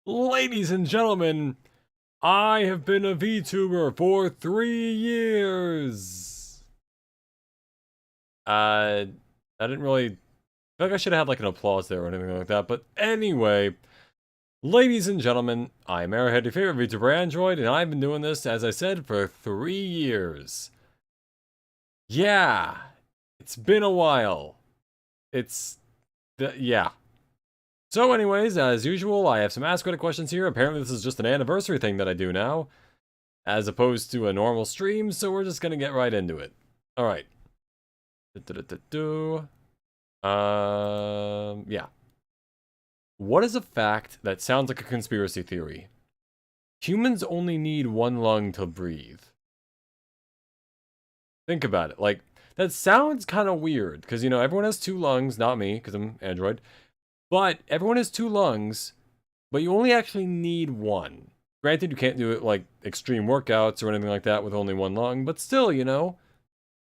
Ladies and gentlemen, I have been a VTuber for 3 years. I didn't really feel like I should have had like an applause there or anything like that, but anyway, ladies and gentlemen, I'm Airhead, your favorite VTuber Android, and I've been doing this, as I said, for 3 years. Yeah, it's been a while. Yeah. So anyways, as usual, I have some Ask Reddit questions here. Apparently this is just an anniversary thing that I do now, as opposed to a normal stream, so we're just gonna get right into it. Alright. Yeah. What is a fact that sounds like a conspiracy theory? Humans only need one lung to breathe. Think about it. Like, that sounds kind of weird, because, you know, everyone has two lungs, not me, because I'm Android. But everyone has two lungs, but you only actually need one. Granted, you can't do it like extreme workouts or anything like that with only one lung, but still, you know,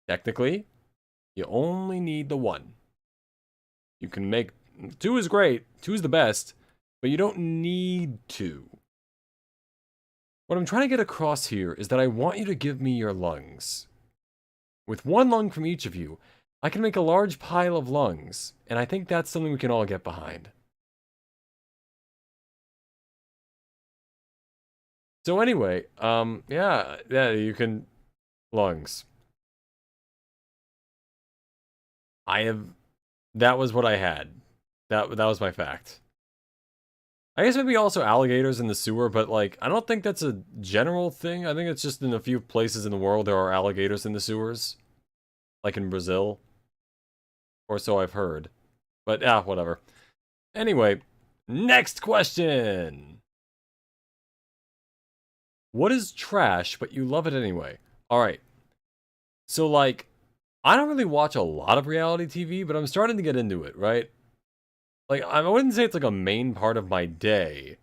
technically, you only need the one. You can make two is great, two is the best, but you don't need two. What I'm trying to get across here is that I want you to give me your lungs. With one lung from each of you, I can make a large pile of lungs, and I think that's something we can all get behind. So anyway, yeah, you can... lungs. That was what I had. That was my fact. I guess maybe also alligators in the sewer, but like, I don't think that's a general thing. I think it's just in a few places in the world there are alligators in the sewers. Like in Brazil. Or so I've heard. But, whatever. Anyway, next question! What is trash, but you love it anyway? Alright. So, like, I don't really watch a lot of reality TV, but I'm starting to get into it, right? Like, I wouldn't say it's like a main part of my day.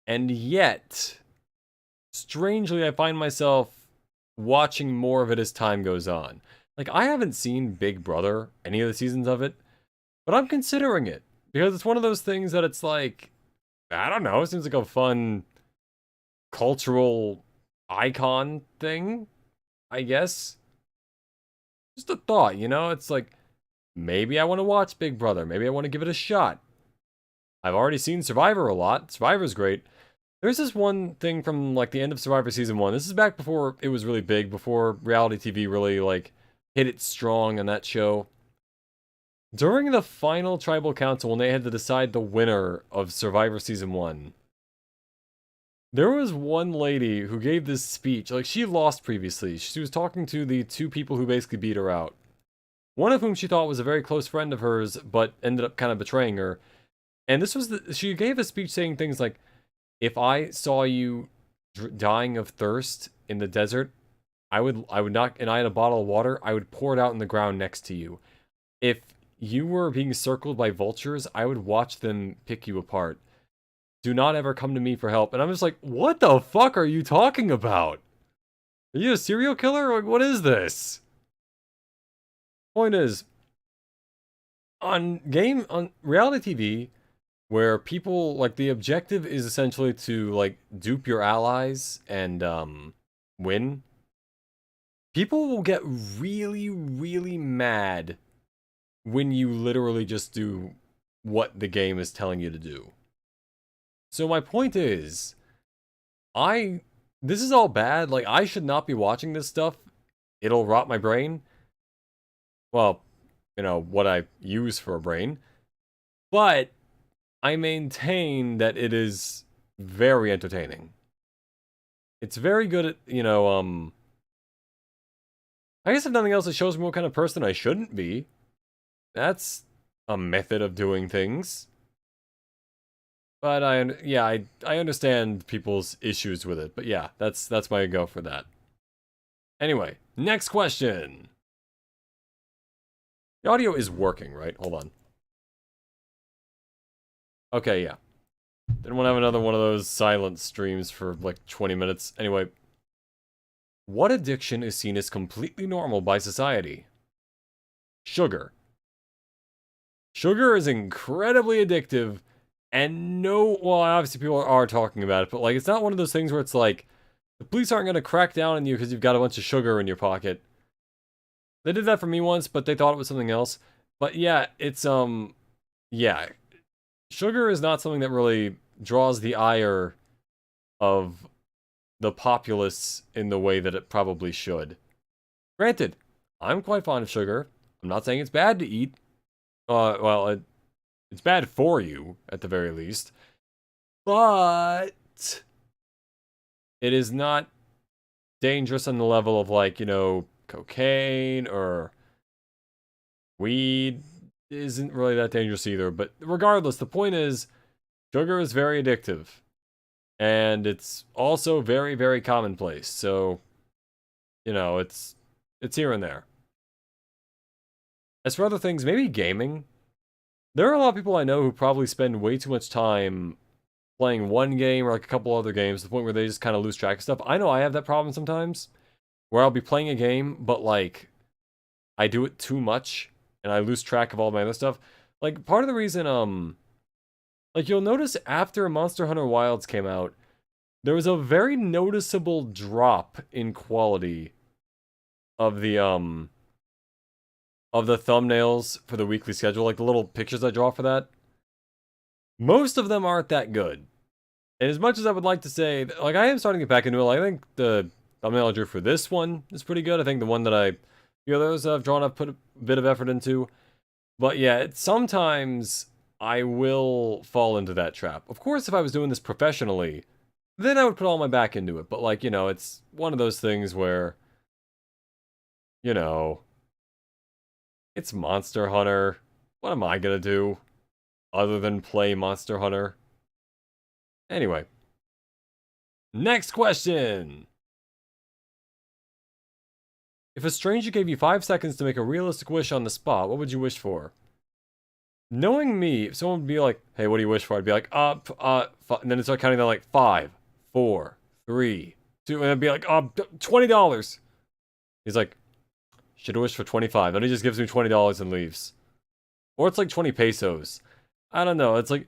And yet, strangely, I find myself watching more of it as time goes on. Like, I haven't seen Big Brother, any of the seasons of it, but I'm considering it. Because it's one of those things that it's like, I don't know, it seems like a fun cultural icon thing, I guess. Just a thought, you know? It's like, maybe I want to watch Big Brother. Maybe I want to give it a shot. I've already seen Survivor a lot. Survivor's great. There's this one thing from, like, the end of Survivor Season 1. This is back before it was really big, before reality TV really, like, hit it strong on that show. During the final tribal council, when they had to decide the winner of Survivor Season 1, there was one lady who gave this speech. Like, she lost previously. She was talking to the two people who basically beat her out. One of whom she thought was a very close friend of hers, but ended up kind of betraying her. And this was she gave a speech saying things like, if I saw you dying of thirst in the desert, I would not, and I had a bottle of water, I would pour it out in the ground next to you. If you were being circled by vultures, I would watch them pick you apart. Do not ever come to me for help. And I'm just like, what the fuck are you talking about? Are you a serial killer? Like, what is this? Point is, on reality TV, where people, like, the objective is essentially to, like, dupe your allies and, win, people will get really, really mad when you literally just do what the game is telling you to do. So my point is, this is all bad. Like, I should not be watching this stuff. It'll rot my brain. Well, you know, what I use for a brain. But I maintain that it is very entertaining. It's very good at, you know, I guess if nothing else, it shows me what kind of person I shouldn't be. That's a method of doing things. But I understand people's issues with it. But yeah, that's my go for that. Anyway, next question. The audio is working, right? Hold on. Okay, yeah. Didn't want to have another one of those silent streams for like 20 minutes. Anyway. What addiction is seen as completely normal by society? Sugar. Sugar is incredibly addictive, And no, well, obviously people are talking about it, but like, it's not one of those things where it's like, the police aren't going to crack down on you because you've got a bunch of sugar in your pocket. They did that for me once, but they thought it was something else. But yeah, it's, yeah. Sugar is not something that really draws the ire of the populace in the way that it probably should. Granted, I'm quite fond of sugar. I'm not saying it's bad to eat. Well, it's bad for you, at the very least. But it is not dangerous on the level of, like, you know, cocaine or weed isn't really that dangerous either. But regardless, the point is, sugar is very addictive. And it's also very, very commonplace. So, you know, it's here and there. As for other things, maybe gaming. There are a lot of people I know who probably spend way too much time playing one game or like a couple other games to the point where they just kind of lose track of stuff. I know I have that problem sometimes, where I'll be playing a game, but like, I do it too much, and I lose track of all my other stuff. Like, part of the reason, like, you'll notice after Monster Hunter Wilds came out, there was a very noticeable drop in quality of the thumbnails for the weekly schedule, like the little pictures I draw for that. Most of them aren't that good. And as much as I would like to say, like, I am starting to get back into it. Like, I think the thumbnail I drew for this one is pretty good. I think the one that the others I've drawn, I've put a bit of effort into. But yeah, sometimes I will fall into that trap. Of course, if I was doing this professionally, then I would put all my back into it. But like, you know, it's one of those things where, you know, it's Monster Hunter. What am I gonna do other than play Monster Hunter? Anyway. Next question! If a stranger gave you 5 seconds to make a realistic wish on the spot, what would you wish for? Knowing me, if someone would be like, hey, what do you wish for? I'd be like, and then it's start counting down like 5, 4, 3, 2, and I'd be like, $20. He's like, should have wished for 25. Then he just gives me $20 and leaves. Or it's like 20 pesos. I don't know. It's like,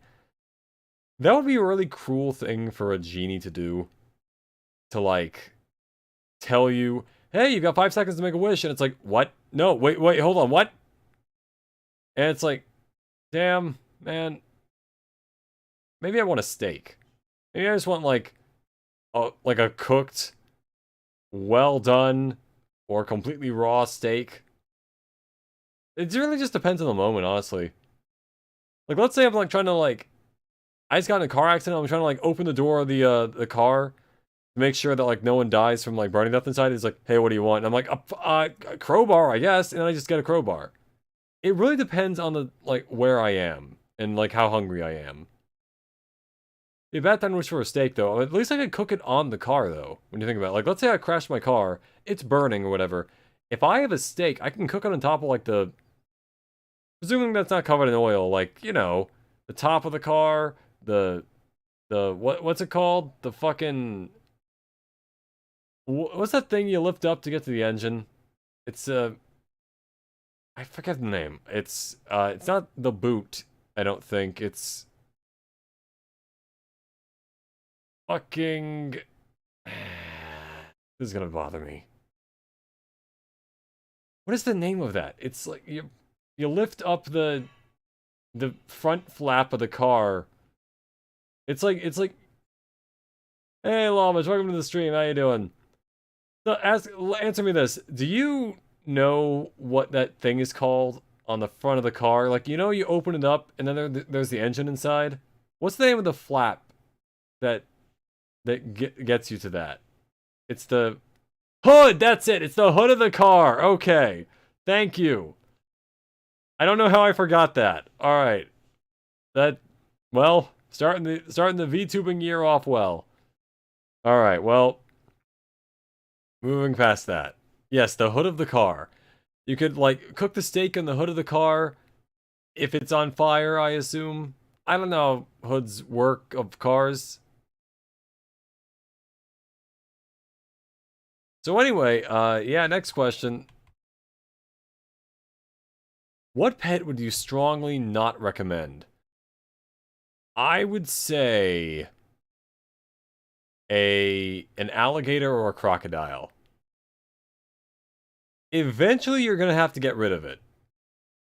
that would be a really cruel thing for a genie to do. To like, tell you, hey, you've got 5 seconds to make a wish. And it's like, what? No, wait, hold on, what? And it's like, damn, man. Maybe I want a steak. Maybe I just want like a cooked, well done, or completely raw steak. It really just depends on the moment, honestly. Like, let's say I'm like trying to like, I just got in a car accident. I'm trying to like open the door of the car to make sure that like no one dies from like burning death inside. He's like, hey, what do you want? And I'm like, a crowbar, I guess. And I just get a crowbar. It really depends on the like where I am and like how hungry I am. It'd be a bad time to wish for a steak though. At least I could cook it on the car though. When you think about it, like let's say I crashed my car, it's burning or whatever. If I have a steak, I can cook it on top of like the, presuming that's not covered in oil, like, you know, the top of the car, the what's it called? The fucking, what's that thing you lift up to get to the engine? It's I forget the name. It's not the boot, I don't think. It's fucking this is gonna bother me. What is the name of that? It's like you lift up the front flap of the car. It's like, hey Llamas, welcome to the stream. How you doing? So answer me this. Do you know what that thing is called on the front of the car? Like, you know, you open it up and then there's the engine inside. What's the name of the flap that gets you to that? It's the hood. That's it. It's the hood of the car. Okay. Thank you. I don't know how I forgot that. All right. Well, starting the VTubing year off well. All right. Well, moving past that. Yes, the hood of the car. You could like cook the steak in the hood of the car if it's on fire, I assume. I don't know how hoods work of cars. So anyway, yeah, next question. What pet would you strongly not recommend? I would say an alligator or a crocodile. Eventually, you're going to have to get rid of it.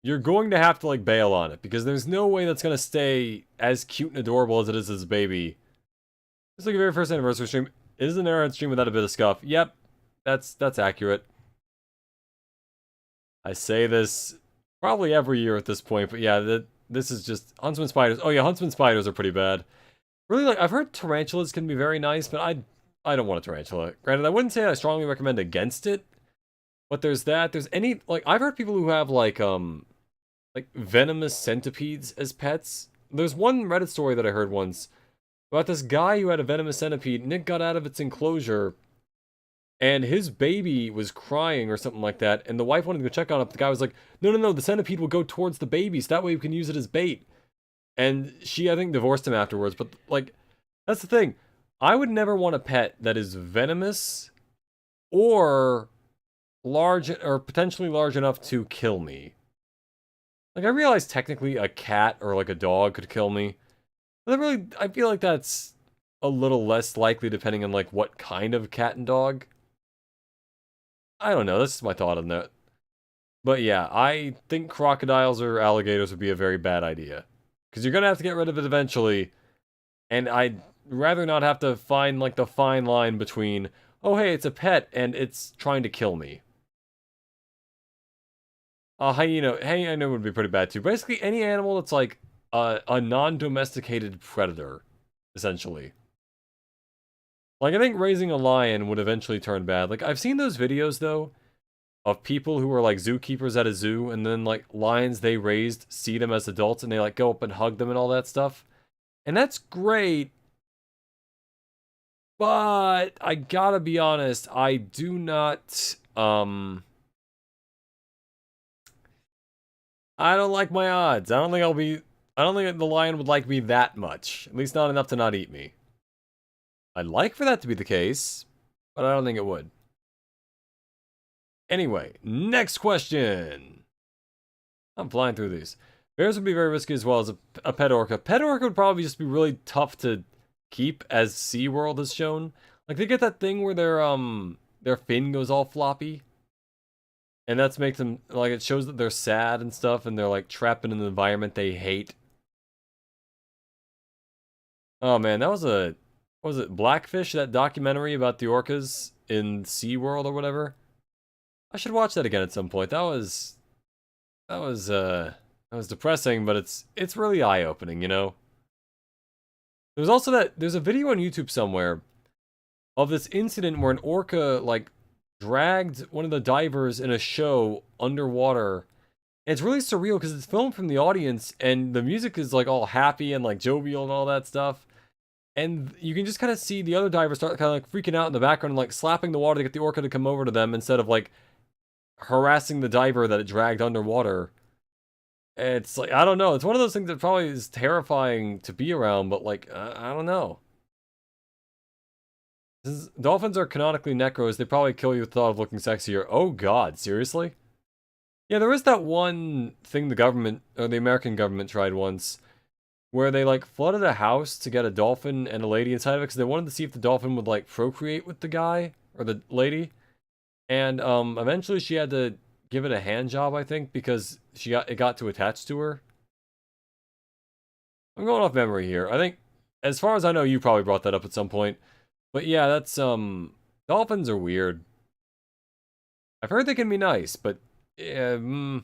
You're going to have to, like, bail on it, because there's no way that's going to stay as cute and adorable as it is as a baby. It's like a very first anniversary stream. It is an arrowhead stream without a bit of scuff. Yep, that's accurate. I say this probably every year at this point, but yeah, this is just huntsman spiders. Oh yeah, huntsman spiders are pretty bad. Really, like, I've heard tarantulas can be very nice, but I don't want a tarantula. Granted, I wouldn't say I strongly recommend against it, but there's that. There's any, like, I've heard people who have like venomous centipedes as pets. There's one Reddit story that I heard once about this guy who had a venomous centipede, and it got out of its enclosure, and his baby was crying or something like that, and the wife wanted to go check on it, but the guy was like, no, the centipede will go towards the baby, so that way we can use it as bait. And she, I think, divorced him afterwards, but, like, that's the thing. I would never want a pet that is venomous or large, or potentially large enough to kill me. Like, I realize technically a cat or, like, a dog could kill me. But really, I feel like that's a little less likely depending on, like, what kind of cat and dog. I don't know, that's just my thought on that. But yeah, I think crocodiles or alligators would be a very bad idea. Because you're going to have to get rid of it eventually. And I'd rather not have to find, like, the fine line between, oh, hey, it's a pet, and it's trying to kill me. A hyena would be pretty bad, too. Basically, any animal that's, like, a non-domesticated predator, essentially. Like, I think raising a lion would eventually turn bad. Like, I've seen those videos, though, of people who are, like, zookeepers at a zoo, and then, like, lions they raised see them as adults, and they, like, go up and hug them and all that stuff. And that's great, but I gotta be honest, I do not, I don't like my odds. I don't think the lion would like me that much. At least not enough to not eat me. I'd like for that to be the case, but I don't think it would. Anyway, next question. I'm flying through these. Bears would be very risky as well as a pet orca. Pet orca would probably just be really tough to keep, as SeaWorld has shown. Like, they get that thing where their fin goes all floppy. And that's makes them, like, it shows that they're sad and stuff, and they're, like, trapped in an environment they hate. Oh man, that was what was it, Blackfish, that documentary about the orcas in SeaWorld or whatever? I should watch that again at some point. That was depressing, but it's really eye-opening, you know? There's also there's a video on YouTube somewhere of this incident where an orca, like, dragged one of the divers in a show underwater. And it's really surreal because it's filmed from the audience, and the music is, like, all happy and, like, jovial and all that stuff. And you can just kind of see the other divers start kind of, like, freaking out in the background and, like, slapping the water to get the orca to come over to them instead of, like, harassing the diver that it dragged underwater. It's like, I don't know. It's one of those things that probably is terrifying to be around, but, like, I don't know. Dolphins are canonically necros. They probably kill you with the thought of looking sexier. Oh god, seriously? Yeah, there was that one thing the government, or the American government tried once, where they, like, flooded a house to get a dolphin and a lady inside of it, because they wanted to see if the dolphin would, like, procreate with the guy, or the lady. And, eventually she had to give it a hand job, I think, because it got too attached to her. I'm going off memory here. I think, as far as I know, you probably brought that up at some point. But yeah, that's, dolphins are weird. I've heard they can be nice, but, yeah, who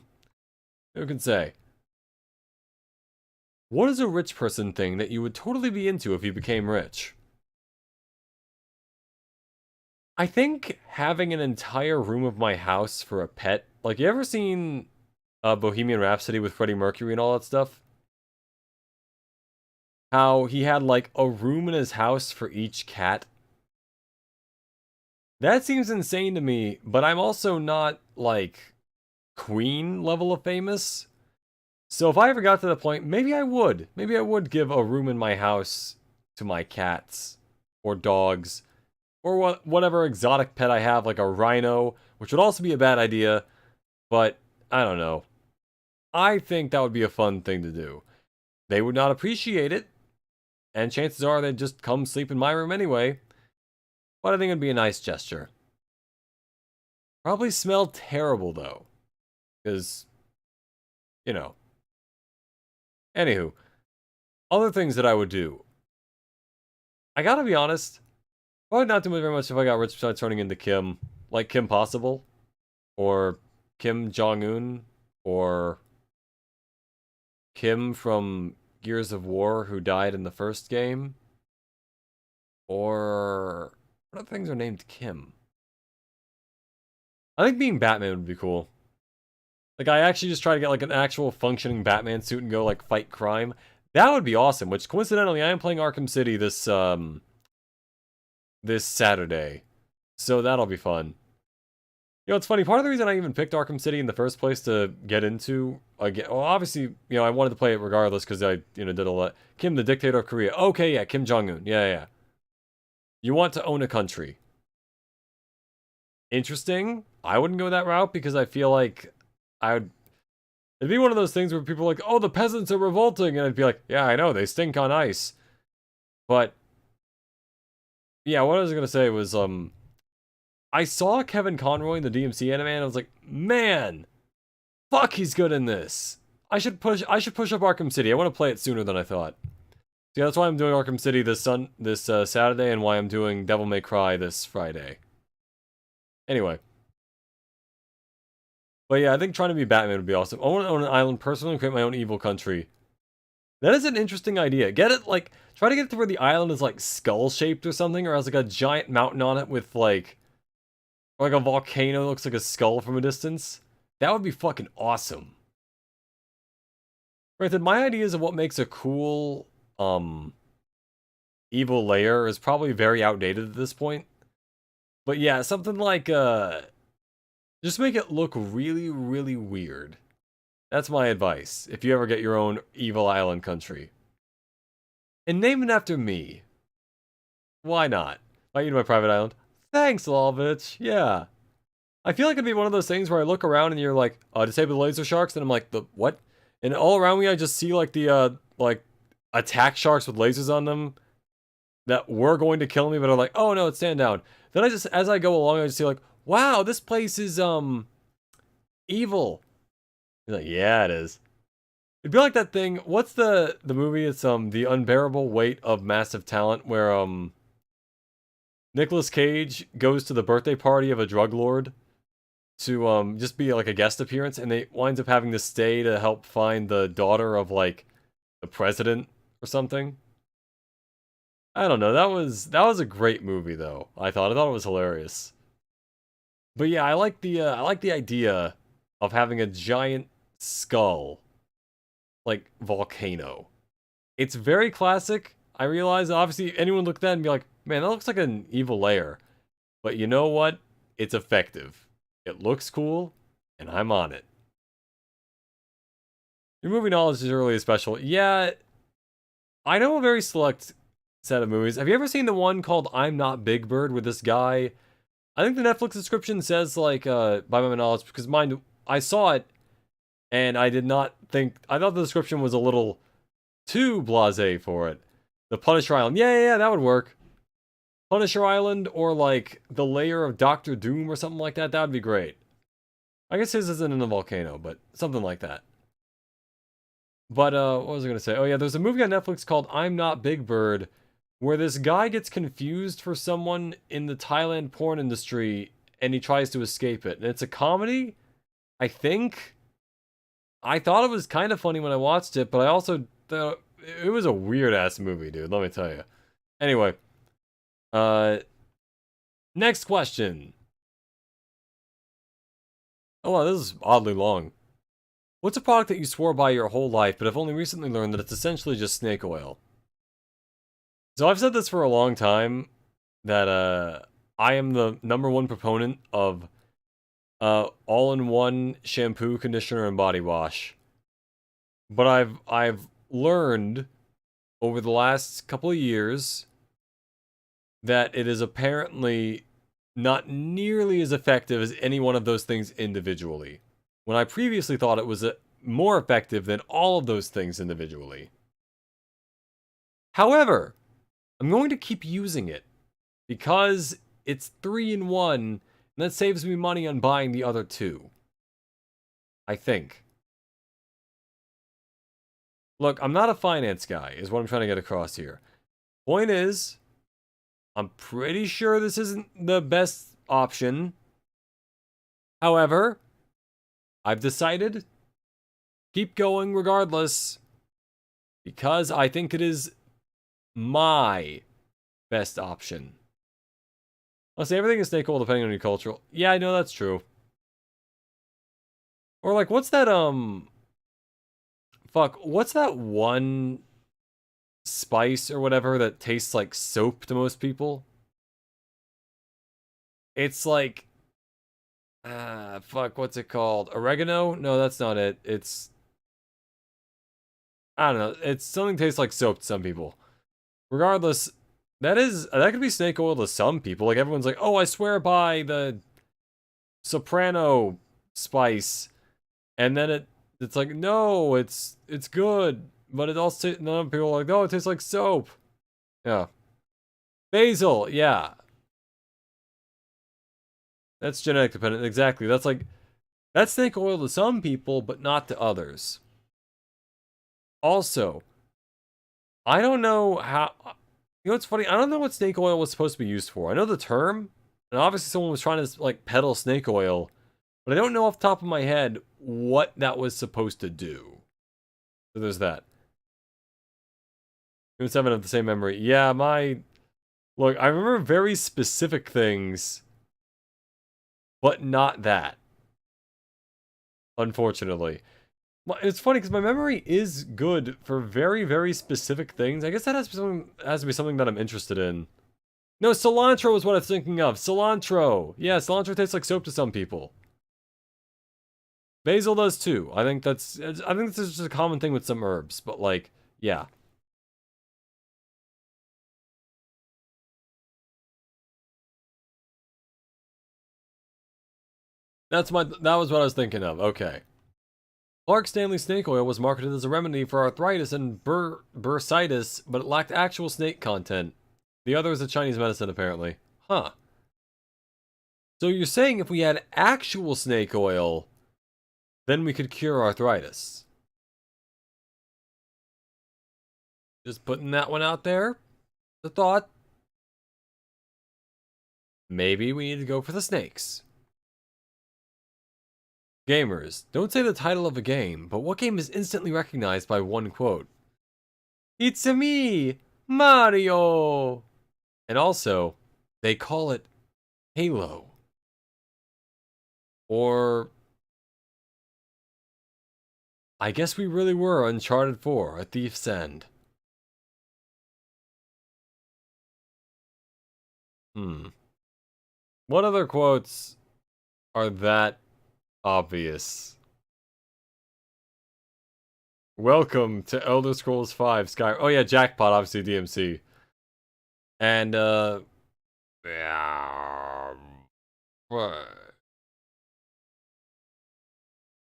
can say? What is a rich person thing that you would totally be into if you became rich? I think having an entire room of my house for a pet. Like, you ever seen Bohemian Rhapsody with Freddie Mercury and all that stuff? How he had, like, a room in his house for each cat. That seems insane to me, but I'm also not, like, Queen level of famous. So if I ever got to the point, maybe I would. Maybe I would give a room in my house to my cats or dogs or whatever exotic pet I have, like a rhino, which would also be a bad idea, but I don't know. I think that would be a fun thing to do. They would not appreciate it, And chances are they'd just come sleep in my room anyway. But I think it'd be a nice gesture. Probably smell terrible, though. Because, you know. Anywho, other things that I would do. I gotta be honest. Probably not doing very much if I got rich besides turning into Kim. Like Kim Possible. Or Kim Jong-un. Or Kim from Gears of War, who died in the first game. Or what other things are named Kim? I think being Batman would be cool. Like, I actually just try to get, like, an actual functioning Batman suit and go, like, fight crime. That would be awesome, which, coincidentally, I am playing Arkham City this Saturday. So that'll be fun. You know, it's funny, part of the reason I even picked Arkham City in the first place to get into, again, well, obviously, you know, I wanted to play it regardless, because I, you know, did a lot. Kim, the dictator of Korea. Okay, yeah, Kim Jong-un. Yeah. You want to own a country. Interesting. I wouldn't go that route, because I feel like it'd be one of those things where people are like, oh, the peasants are revolting, and I'd be like, yeah, I know, they stink on ice. But, yeah, what I was gonna say was, I saw Kevin Conroy in the DMC anime, and I was like, man, fuck, he's good in this. I should push up Arkham City. I want to play it sooner than I thought. So yeah, that's why I'm doing Arkham City this Saturday, and why I'm doing Devil May Cry this Friday. Anyway. But yeah, I think trying to be Batman would be awesome. I want to own an island personally and create my own evil country. That is an interesting idea. Get it, like, try to get it to where the island is, like, skull-shaped or something, or has, like, a giant mountain on it with, like a volcano that looks like a skull from a distance. That would be fucking awesome. Granted, my ideas of what makes a cool, evil layer is probably very outdated at this point. But yeah, something like, just make it look really, really weird. That's my advice, if you ever get your own evil island country. And name it after me. Why not? Might you to my private island? Thanks, Lolvich. Yeah. I feel like it'd be one of those things where I look around and you're like, disable the laser sharks, and I'm like, the what? And all around me I just see like the, like, attack sharks with lasers on them that were going to kill me, but are like, oh no, stand down. Then I just, as I go along, I just see like, wow, this place is, evil. You're like, yeah, it is. It'd be like that thing, what's the movie? It's, The Unbearable Weight of Massive Talent, where, Nicolas Cage goes to the birthday party of a drug lord to, just be, like, a guest appearance, and they winds up having to stay to help find the daughter of, like, the president or something. I don't know, that was a great movie, though. I thought it was hilarious. But yeah, I like the idea of having a giant skull, like, volcano. It's very classic. I realize, obviously, anyone look at that and be like, man, that looks like an evil layer. But you know what? It's effective. It looks cool, and I'm on it. Your movie knowledge is really special. Yeah, I know a very select set of movies. Have you ever seen the one called I'm Not Big Bird with this guy? I think the Netflix description says, like, by my knowledge, because mind, I saw it, and I did not think, I thought the description was a little too blasé for it. The Punisher Island. Yeah, that would work. Punisher Island, or, like, the layer of Doctor Doom or something like that. That would be great. I guess his isn't in a volcano, but something like that. But, what was I going to say? Oh, yeah, there's a movie on Netflix called I'm Not Big Bird, where this guy gets confused for someone in the Thailand porn industry, and he tries to escape it. And it's a comedy, I think. I thought it was kind of funny when I watched it, but I also thought it was a weird-ass movie, dude, let me tell you. Anyway. Next question. Oh, wow, this is oddly long. What's a product that you swore by your whole life, but have only recently learned that it's essentially just snake oil? So I've said this for a long time, that, I am the #1 proponent of, all-in-one shampoo, conditioner, and body wash. But I've learned over the last couple of years that it is apparently not nearly as effective as any one of those things individually, when I previously thought it was more effective than all of those things individually. However, I'm going to keep using it because it's 3-in-1, and that saves me money on buying the other two. I think. Look, I'm not a finance guy, is what I'm trying to get across here. Point is, I'm pretty sure this isn't the best option. However, I've decided keep going regardless because I think it is my best option. I'll say everything is snake oil depending on your cultural. Yeah, I know that's true. Or like, what's that, fuck, what's that one spice or whatever that tastes like soap to most people? It's like, fuck, what's it called? Oregano? No, that's not it. It's, I don't know. It's something that tastes like soap to some people. Regardless, that could be snake oil to some people. Like, everyone's like, oh, I swear by the soprano spice. And then it's like, no, it's good. But it also, none of people are like, no, it tastes like soap. Yeah. Basil, yeah. That's genetic dependent. Exactly. That's snake oil to some people, but not to others. Also, I don't know how, you know what's funny? I don't know what snake oil was supposed to be used for. I know the term, and obviously someone was trying to, like, peddle snake oil, but I don't know off the top of my head what that was supposed to do. So there's that. You and Seven have the same memory. Yeah, look, I remember very specific things, but not that. Unfortunately. It's funny because my memory is good for very, very specific things. I guess that has to be something that I'm interested in. No, cilantro is what I was thinking of. Cilantro. Yeah, cilantro tastes like soap to some people. Basil does too. I think this is just a common thing with some herbs, but like, yeah. That was what I was thinking of. Okay. Clark Stanley snake oil was marketed as a remedy for arthritis and bursitis, but it lacked actual snake content. The other is a Chinese medicine, apparently. Huh. So you're saying if we had actual snake oil, then we could cure arthritis? Just putting that one out there. The thought. Maybe we need to go for the snakes. Gamers, don't say the title of a game, but what game is instantly recognized by one quote? It's a me, Mario! And also, they call it Halo. Or, I guess we really were Uncharted 4, A Thief's End. What other quotes are that obvious? Welcome to Elder Scrolls V Skyrim. Oh yeah, Jackpot, obviously DMC. And, yeah,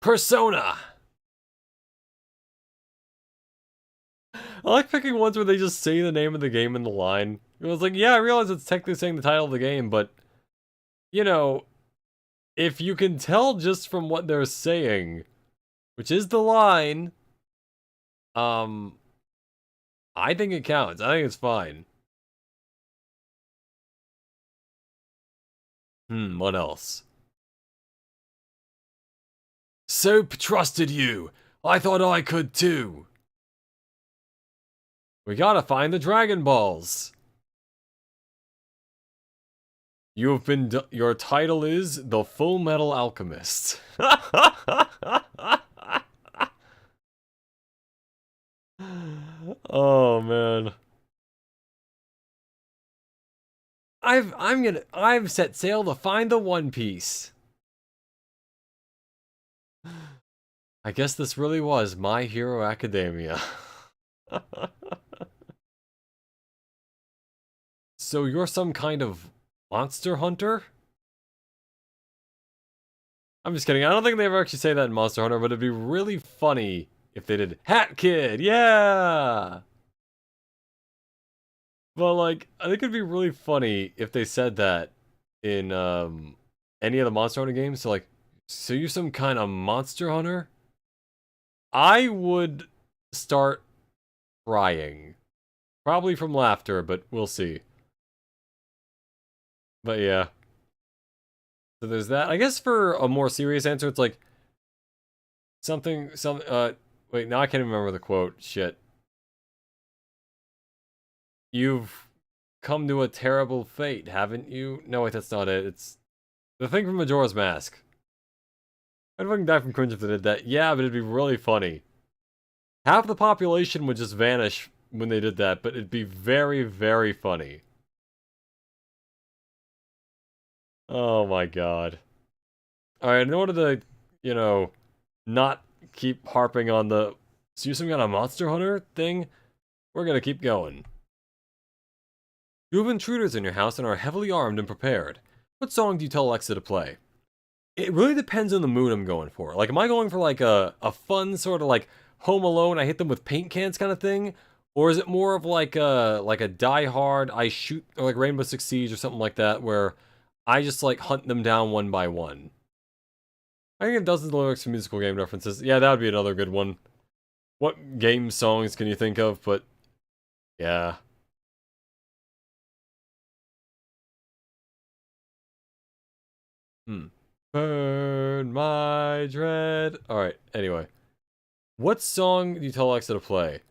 Persona! I like picking ones where they just say the name of the game in the line. It was like, yeah, I realize it's technically saying the title of the game, but, you know, if you can tell just from what they're saying, which is the line, I think it counts. I think it's fine. What else? Soap trusted you. I thought I could too. We gotta find the Dragon Balls. You have been. Your title is the Full Metal Alchemist. Oh man. I've set sail to find the One Piece. I guess this really was My Hero Academia. So you're some kind of monster hunter? I'm just kidding. I don't think they ever actually say that in Monster Hunter, but it'd be really funny if they did. Hat Kid, yeah! But like, I think it'd be really funny if they said that in any of the Monster Hunter games. So like, so you're some kind of monster hunter? I would start crying. Probably from laughter, but we'll see. But yeah. So there's that. I guess for a more serious answer, it's like wait, now I can't even remember the quote. Shit. You've come to a terrible fate, haven't you? No, wait, that's not it. It's the thing from Majora's Mask. I'd fucking die from cringe if they did that. Yeah, but it'd be really funny. Half the population would just vanish when they did that, but it'd be very, very funny. Oh my god. Alright, in order to, you know, not keep harping on the so you're some kind of monster hunter thing, we're gonna keep going. You have intruders in your house and are heavily armed and prepared. What song do you tell Alexa to play? It really depends on the mood I'm going for. Like, am I going for like a fun sort of like Home Alone, I hit them with paint cans kind of thing? Or is it more of like a Die Hard, I shoot, or like Rainbow Six Siege or something like that, where I just like hunt them down one by one? I think it does the lyrics for musical game references. Yeah, that would be another good one. What game songs can you think of? But yeah. Burn my dread. Alright, anyway. What song do you tell Alexa to play?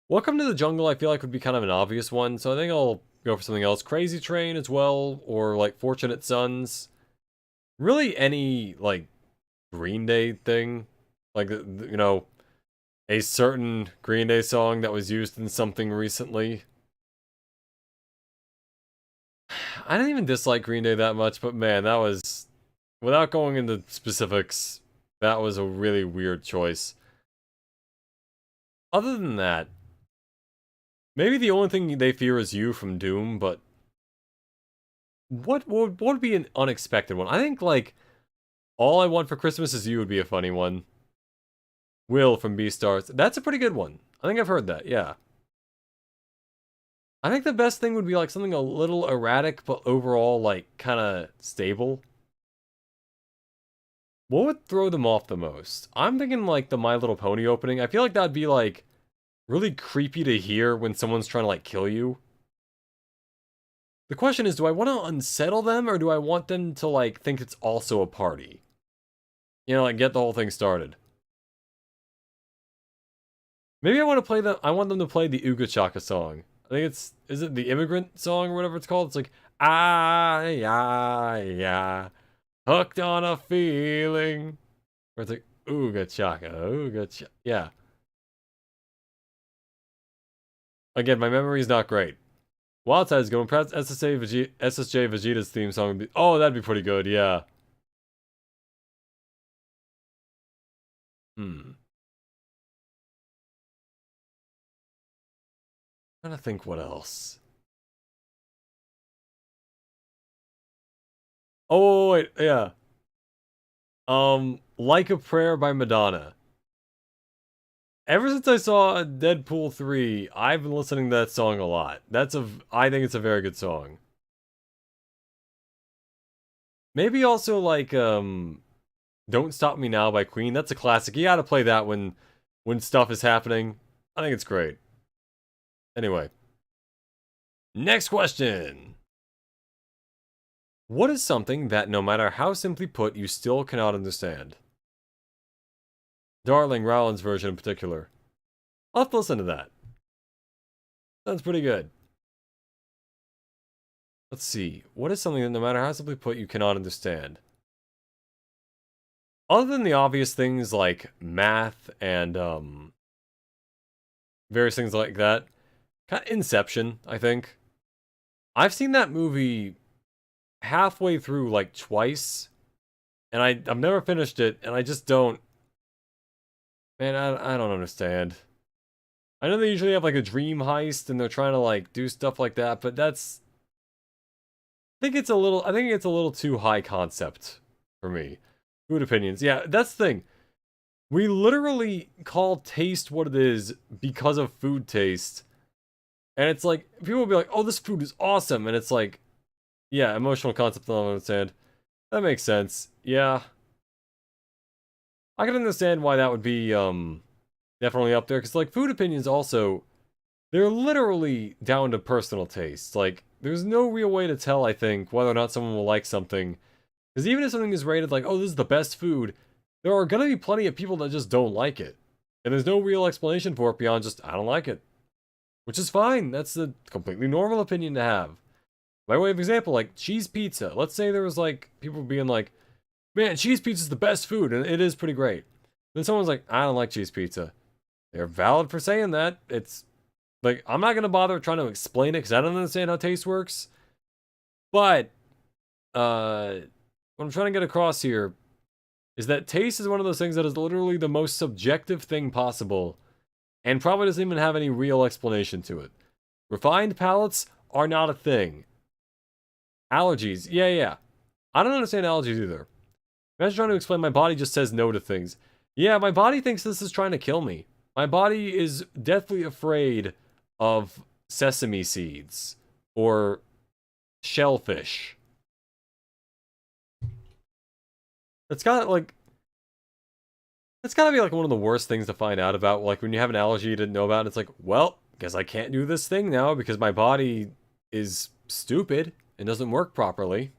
Welcome to the Jungle, I feel like would be kind of an obvious one, so I think I'll go for something else. Crazy Train as well, or like Fortunate Sons. Really any, like, Green Day thing. Like, you know, a certain Green Day song that was used in something recently. I didn't even dislike Green Day that much, but man, that was... Without going into specifics, that was a really weird choice. Other than that, maybe the only thing they fear is you from Doom, but... What would be an unexpected one? I think, like, All I Want for Christmas Is You would be a funny one. Will from Beastars. That's a pretty good one. I think I've heard that, yeah. I think the best thing would be, like, something a little erratic, but overall, like, kind of stable. What would throw them off the most? I'm thinking, like, the My Little Pony opening. I feel like that'd be, like, really creepy to hear when someone's trying to, like, kill you. The question is, do I want to unsettle them, or do I want them to, like, think it's also a party? You know, like, get the whole thing started. Maybe I want to play them, I want them to play the Ooga Chaka song. I think it's, is it the Immigrant song or whatever it's called? It's like, ah, yeah, yeah, hooked on a feeling. Where it's like, Ooga Chaka, Ooga Chaka, yeah. Again, my memory's not great. Wildside's going, perhaps SSJ Vegeta's theme song would be, oh, that'd be pretty good, yeah. Trying to think what else. Oh, wait, yeah. Like a Prayer by Madonna. Ever since I saw Deadpool 3, I've been listening to that song a lot. I think it's a very good song. Maybe also like, Don't Stop Me Now by Queen. That's a classic. You gotta play that when stuff is happening. I think it's great. Anyway. Next question. What is something that, no matter how simply put, you still cannot understand? Darling Rowland's version in particular. I'll have to listen to that. Sounds pretty good. Let's see. What is something that, no matter how simply put, you cannot understand? Other than the obvious things like math and, various things like that. Kind of Inception, I think. I've seen that movie halfway through, like, twice. And I've never finished it, and I just don't... Man, I don't understand. I know they usually have, like, a dream heist, and they're trying to, like, do stuff like that, but that's... I think it's a little too high concept for me. Food opinions. Yeah, that's the thing. We literally call taste what it is because of food taste. And it's like, people will be like, oh, this food is awesome. And it's like, yeah, emotional concept, I understand. That makes sense. Yeah. I can understand why that would be, definitely up there. Because, like, food opinions also, they're literally down to personal taste. Like, there's no real way to tell, I think, whether or not someone will like something. Because even if something is rated like, oh, this is the best food, there are going to be plenty of people that just don't like it. And there's no real explanation for it beyond just, I don't like it. Which is fine. That's a completely normal opinion to have. By way of example, like, cheese pizza. Let's say there was, like, people being like, man, cheese pizza's the best food, and it is pretty great. Then someone's like, I don't like cheese pizza. They're valid for saying that. It's, like, I'm not going to bother trying to explain it, because I don't understand how taste works. But, what I'm trying to get across here is that taste is one of those things that is literally the most subjective thing possible, and probably doesn't even have any real explanation to it. Refined palates are not a thing. Allergies, yeah. I don't understand allergies either. Imagine trying to explain my body just says no to things. Yeah, my body thinks this is trying to kill me. My body is deathly afraid of sesame seeds or shellfish. That's gotta be like one of the worst things to find out about. Like when you have an allergy you didn't know about, and it's like, well, guess I can't do this thing now because my body is stupid and doesn't work properly.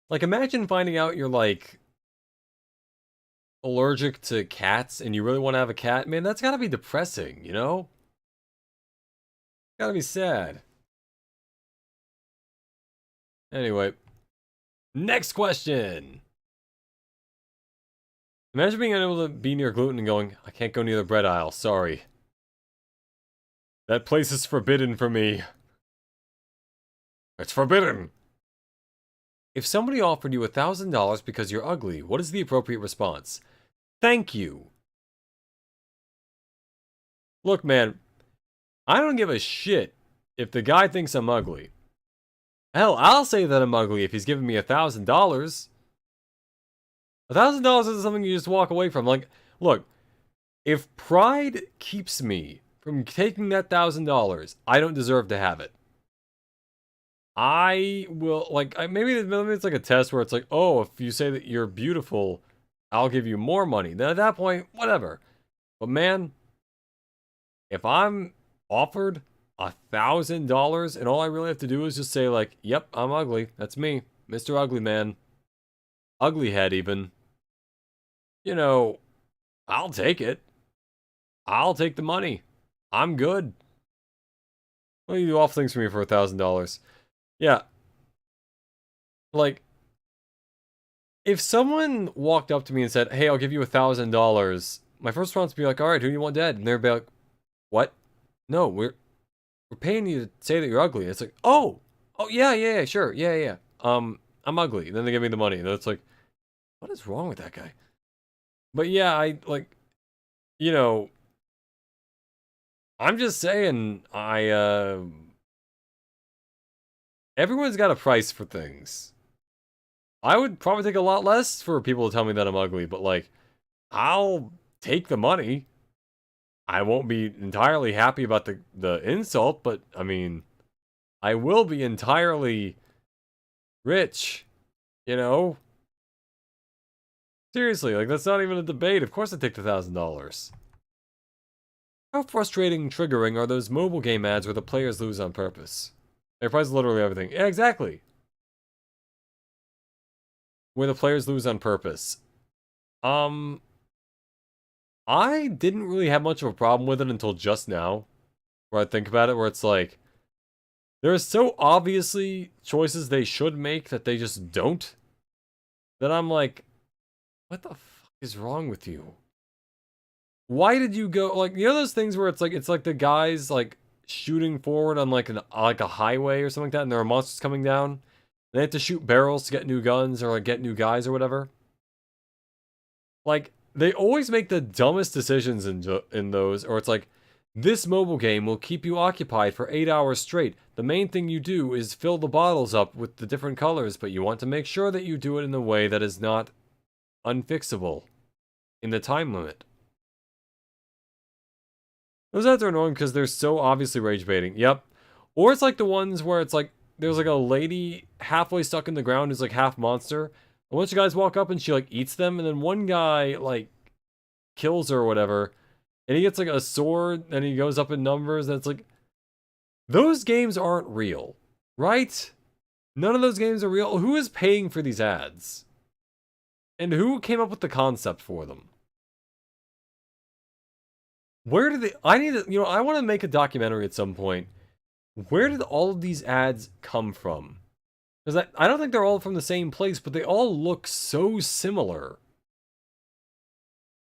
Like, imagine finding out you're, like, allergic to cats and you really want to have a cat. Man, that's gotta be depressing, you know? Gotta be sad. Anyway. Next question! Imagine being unable to be near gluten and going, I can't go near the bread aisle, sorry. That place is forbidden for me. It's forbidden! If somebody offered you $1,000 because you're ugly, what is the appropriate response? Thank you. Look, man, I don't give a shit if the guy thinks I'm ugly. Hell, I'll say that I'm ugly if he's giving me $1,000. $1,000 isn't something you just walk away from. Like, look, if pride keeps me from taking that $1,000, I don't deserve to have it. I will, like, maybe it's like a test where it's like, oh, if you say that you're beautiful, I'll give you more money. Then at that point, whatever. But man, if I'm offered $1,000 and all I really have to do is just say like, yep, I'm ugly. That's me, Mr. Ugly Man. Ugly head even. You know, I'll take it. I'll take the money. I'm good. Well, you do awful things for me for $1,000. Yeah. Like, if someone walked up to me and said, hey, I'll give you $1,000, my first response would be like, all right, who do you want dead? And they'd be like, what? No, we're paying you to say that you're ugly. And it's like, oh, yeah, sure, yeah. I'm ugly. And then they give me the money. And it's like, what is wrong with that guy? But yeah, I, like, you know, I'm just saying, everyone's got a price for things. I would probably take a lot less for people to tell me that I'm ugly, but like, I'll take the money. I won't be entirely happy about the insult, but I mean, I will be entirely rich, you know? Seriously, like, that's not even a debate. Of course I'd take the $1,000. How frustrating and triggering are those mobile game ads where the players lose on purpose? They price literally everything. Yeah, exactly. Where the players lose on purpose. I didn't really have much of a problem with it until just now. Where I think about it, where it's like, there are so obviously choices they should make that they just don't. That I'm like, what the fuck is wrong with you? Why did you go, like, you know those things where it's like the guys, like, shooting forward on, like, a highway or something like that, and there are monsters coming down? They have to shoot barrels to get new guns, or, like, get new guys or whatever? Like, they always make the dumbest decisions in those, or it's like, this mobile game will keep you occupied for 8 hours straight. The main thing you do is fill the bottles up with the different colors, but you want to make sure that you do it in a way that is not unfixable. in the time limit. Those ads are annoying because they're so obviously rage baiting. Yep. Or it's like the ones where it's like, there's like a lady halfway stuck in the ground who's like half monster. A bunch of guys walk up and she like eats them, and then one guy like kills her or whatever, and he gets like a sword and he goes up in numbers, and it's like, those games aren't real, right? None of those games are real. Who is paying for these ads? And who came up with the concept for them? Where did they... I need to... I want to make a documentary at some point. Where did all of these ads come from? Because I don't think they're all from the same place, but they all look so similar.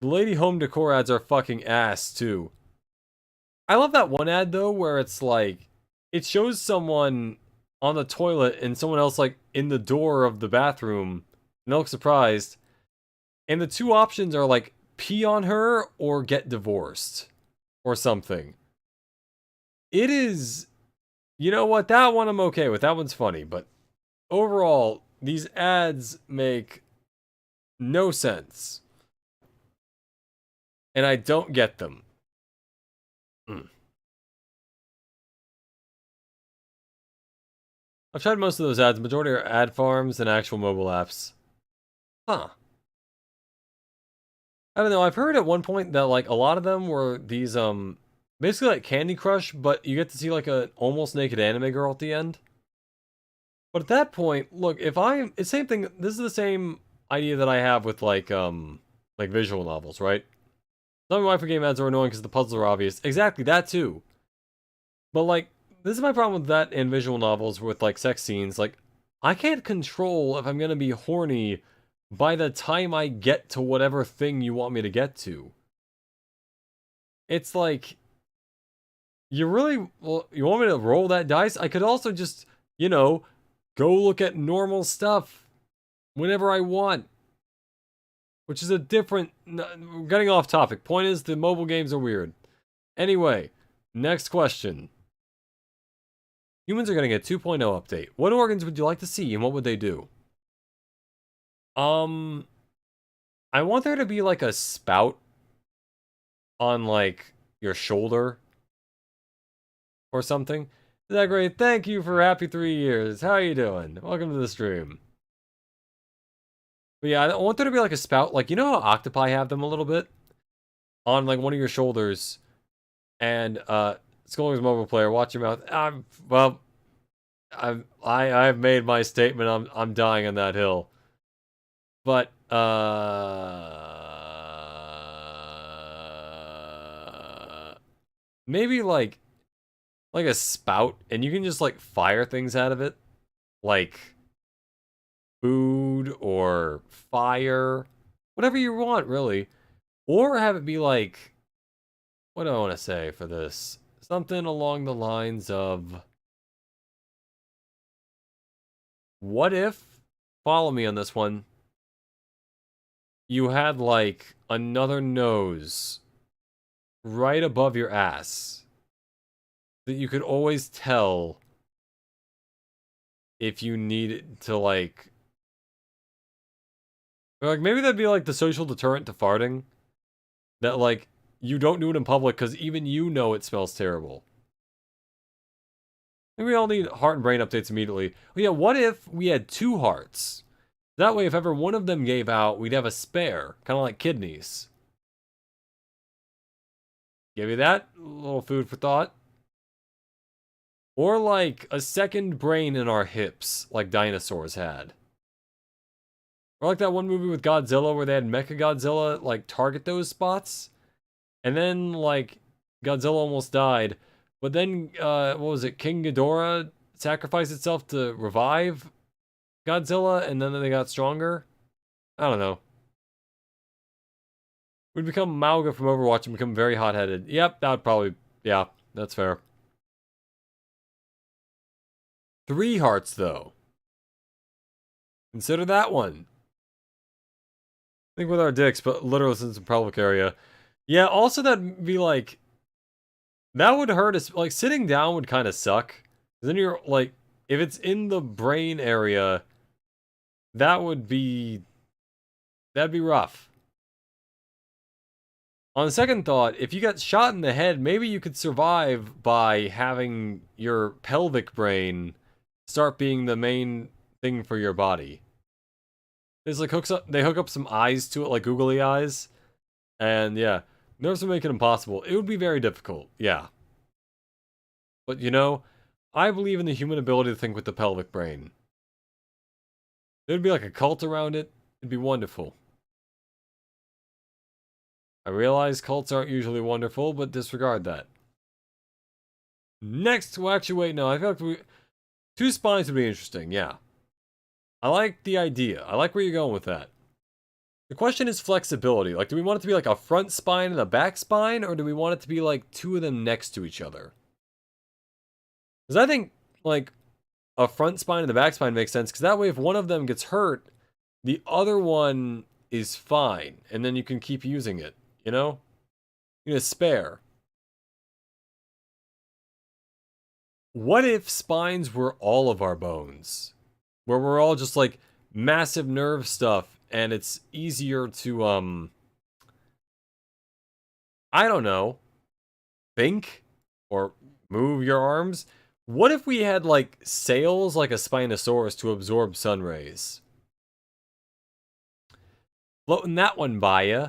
The lady home decor ads are fucking ass, too. I love that one ad, though, where it's like... It shows someone on the toilet and someone else, like, in the door of the bathroom. And they look surprised. And the two options are, like, pee on her or get divorced. Or something. It is... You know what? That one I'm okay with. That one's funny. But overall, these ads make no sense. And I don't get them. I've tried most of those ads. The majority are ad farms and actual mobile apps. Huh. I don't know. I've heard at one point that, like, a lot of them were these, basically like Candy Crush, but you get to see, like, an almost naked anime girl at the end. But at that point, look, if I'm... It's the same thing. This is the same idea that I have with, like visual novels, right? Some of my game ads are annoying because the puzzles are obvious. Exactly, that too. But, like, this is my problem with that in visual novels with, like, sex scenes. Like, I can't control if I'm gonna be horny by the time I get to whatever thing you want me to get to. It's like, you really... Well, you want me to roll that dice? I could also just, go look at normal stuff whenever I want. Which is a different... We're getting off topic. Point is, the mobile games are weird. Anyway, next question. Humans are getting a 2.0 update. What organs would you like to see, and what would they do? I want there to be, like, a spout on, like, your shoulder. Or something. Is that great? Thank you for happy 3 years. How are you doing? Welcome to the stream. But yeah, I want there to be, like, a spout. Like, you know how octopi have them a little bit? On, like, one of your shoulders. And, Skuller's mobile player, watch your mouth. I've made my statement. I'm dying on that hill. But, maybe, like a spout, and you can just, like, fire things out of it. Like, food or fire. Whatever you want, really. Or have it be, like... What do I want to say for this? Something along the lines of... What if... Follow me on this one. You had, like, another nose right above your ass that you could always tell if you needed to, like... Or, like, maybe that'd be, like, the social deterrent to farting. That, like, you don't do it in public because even you know it smells terrible. I think we all need heart and brain updates immediately. But yeah, what if we had 2 hearts? That way, if ever one of them gave out, we'd have a spare. Kind of like kidneys. Give you that? A little food for thought. Or like a second brain in our hips, like dinosaurs had. Or like that one movie with Godzilla where they had Mechagodzilla, like, target those spots. And then, like, Godzilla almost died. But then, what was it? King Ghidorah sacrificed itself to revive Godzilla, and then they got stronger? I don't know. We'd become Mauga from Overwatch and become very hot-headed. Yep, that would probably... Yeah, that's fair. 3 hearts, though. Consider that one. Think with our dicks, but literally since the pelvic area. Yeah, also that'd be like... That would hurt us. Like, sitting down would kind of suck. Then you're, like... If it's in the brain area... That would be... That'd be rough. On second thought, if you got shot in the head, maybe you could survive by having your pelvic brain start being the main thing for your body. There's like they hook up some eyes to it, like googly eyes, and yeah, nerves would make it impossible. It would be very difficult, yeah. But you know, I believe in the human ability to think with the pelvic brain. There'd be like a cult around it. It'd be wonderful. I realize cults aren't usually wonderful, but disregard that. Next, well, actually, wait, no, I feel like two spines would be interesting, yeah. I like the idea. I like where you're going with that. The question is flexibility. Like, do we want it to be like a front spine and a back spine, or do we want it to be like two of them next to each other? Because I think, like, a front spine and a back spine makes sense, because that way if one of them gets hurt, the other one is fine, and then you can keep using it, you know? You need a spare. What if spines were all of our bones? Where we're all just like massive nerve stuff and it's easier to I don't know, think or move your arms? What if we had like sails like a Spinosaurus to absorb sun rays? Floating that one by ya.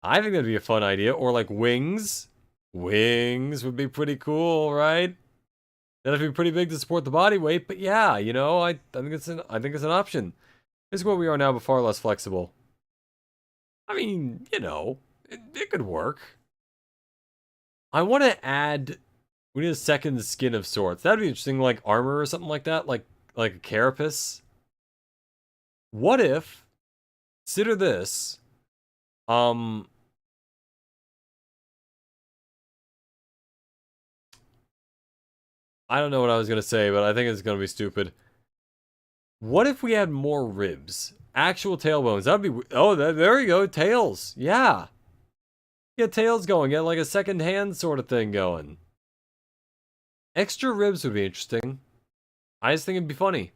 I think that'd be a fun idea. Or like wings. Wings would be pretty cool, right? That'd be pretty big to support the body weight, but yeah, you know, I think it's an option. This is where we are now, but far less flexible. I mean, you know, it could work. I want to add. We need a second skin of sorts. That'd be interesting, like armor or something like that, like a carapace. What if? Consider this. I don't know what I was gonna say, but I think it's gonna be stupid. What if we had more ribs? Actual tailbones. That'd be... Oh, there you go. Tails. Yeah. Get tails going. Get like a second hand sort of thing going. Extra ribs would be interesting. I just think it'd be funny.